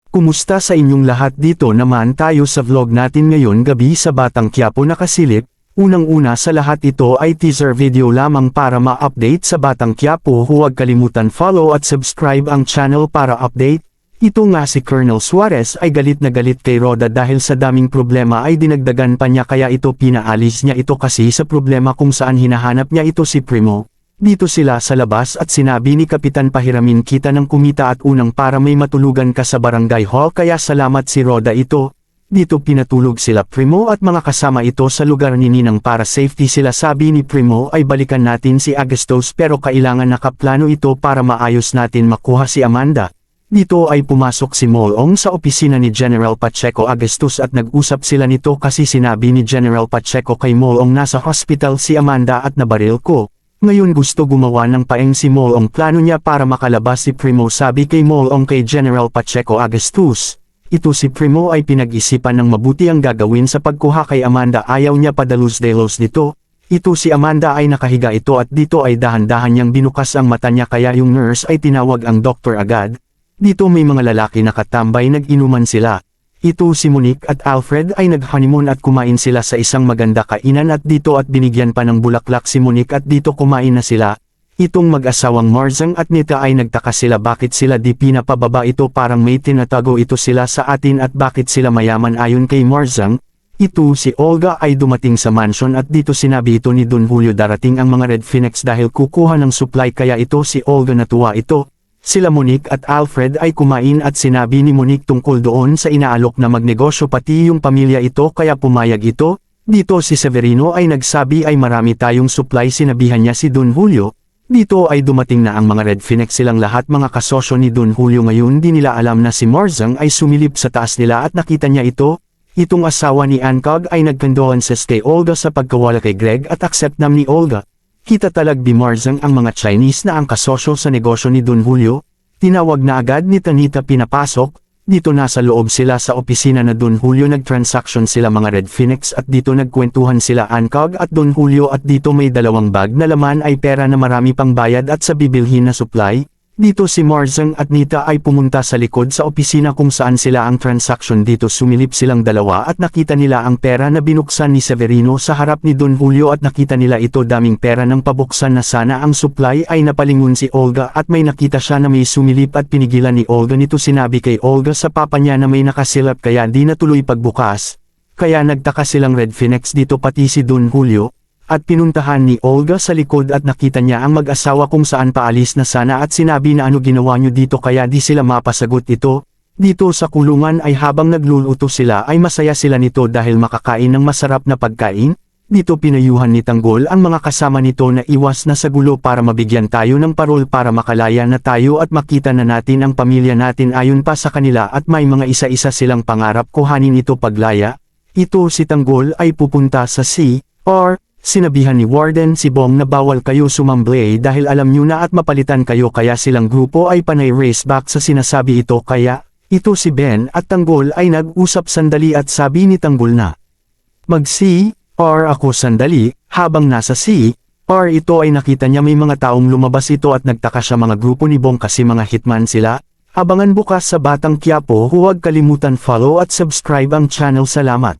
Kumusta sa inyong lahat? Dito naman tayo sa vlog natin ngayon gabi sa Batang Quiapo nakasilip. Unang-una sa lahat ito ay teaser video lamang para ma-update sa Batang Quiapo. Huwag kalimutan follow at subscribe ang channel para update. Ito nga si Colonel Suarez ay galit na galit kay Roda dahil sa daming problema ay dinagdagan pa niya kaya ito pinaalis niya ito kasi sa problema kung saan hinahanap niya ito si Primo. Dito sila sa labas at sinabi ni Kapitan Pahiramin kita ng kumita at unang para may matulugan ka sa barangay hall kaya salamat si Roda ito. Dito pinatulog sila Primo at mga kasama ito sa lugar ni Ninang para safety sila. Sabi ni Primo ay balikan natin si Agustos pero kailangan nakaplano ito para maayos natin makuha si Amanda. Dito ay pumasok si Molong sa opisina ni General Pacheco Agustos at nag-usap sila nito kasi sinabi ni General Pacheco kay Molong nasa hospital si Amanda at nabaril ko. Ngayon gusto gumawa ng paeng si Molong plano niya para makalabas si Primo. Sabi kay Molong kay General Pacheco Agustos. Ito si Primo ay pinag-isipan ng mabuti ang gagawin sa pagkuha kay Amanda. Ayaw niya padalos-delos dito. Ito si Amanda ay nakahiga ito at dito ay dahan-dahan niyang binukas ang mata niya kaya yung nurse ay tinawag ang doktor agad. Dito may mga lalaki nakatambay nag-inuman sila. Ito si Monique at Alfred ay nag-honeymoon at kumain sila sa isang maganda kainan at dito at binigyan pa ng bulaklak si Monique at dito kumain na sila. Itong mag-asawang Marzang at Nita ay nagtaka sila bakit sila di pinapababa ito parang may tinatago ito sila sa atin at bakit sila mayaman ayon kay Marzang. Ito si Olga ay dumating sa mansion at dito sinabi ito ni Don Julio darating ang mga Red Phoenix dahil kukuha ng supply kaya ito si Olga natuwa ito. Sila Monique at Alfred ay kumain at sinabi ni Monique tungkol doon sa inaalok na magnegosyo pati yung pamilya ito kaya pumayag ito. Dito si Severino ay nagsabi ay marami tayong supply sinabihan niya si Don Julio. Dito ay dumating na ang mga Red Phoenix silang lahat mga kasosyo ni Don Julio ngayon di nila alam na si Marzang ay sumilip sa taas nila at nakita niya ito. Itong asawa ni Ancog ay nag-condolences kay Olga sa pagkawala kay Greg at accept nam ni Olga. Kita talag di Marzang ang mga Chinese na ang kasosyo sa negosyo ni Don Julio. Tinawag na agad ni Tanita pinapasok. Dito nasa loob sila sa opisina na Don Julio nag-transaction sila mga Red Phoenix at dito nagkwentuhan sila Ancog at Don Julio at dito may dalawang bag na laman ay pera na marami pang bayad at sa bibilhin na supply. Dito si Marzang at Nita ay pumunta sa likod sa opisina kung saan sila ang transaction dito sumilip silang dalawa at nakita nila ang pera na binuksan ni Severino sa harap ni Don Julio at nakita nila ito daming pera ng pabuksan na sana ang supply ay napalingon si Olga at may nakita siya na may sumilip at pinigilan ni Olga nito sinabi kay Olga sa papa niya na may nakasilap kaya di natuloy pagbukas. Kaya nagtaka silang Red Phoenix dito pati si Don Julio. At pinuntahan ni Olga sa likod at nakita niya ang mag-asawa kung saan paalis na sana at sinabi na ano ginawa niyo dito kaya di sila mapasagot ito. Dito sa kulungan ay habang nagluluto sila ay masaya sila nito dahil makakain ng masarap na pagkain. Dito pinayuhan ni Tanggol ang mga kasama nito na iwas na sa gulo para mabigyan tayo ng parol para makalaya na tayo at makita na natin ang pamilya natin ayon pa sa kanila at may mga isa-isa silang pangarap kuhanin ito paglaya. Ito si Tanggol ay pupunta sa CR. Sinabihan ni Warden si Bong na bawal kayo sumamblay dahil alam nyo na at mapalitan kayo kaya silang grupo ay panay race back sa sinasabi ito kaya, ito si Ben at Tanggol ay nag-usap sandali at sabi ni Tanggol na mag-CR ako sandali, habang nasa CR ito ay nakita niya may mga taong lumabas ito at nagtaka siya mga grupo ni Bong kasi mga hitman sila. Abangan bukas sa Batang Quiapo huwag kalimutan follow at subscribe ang channel salamat.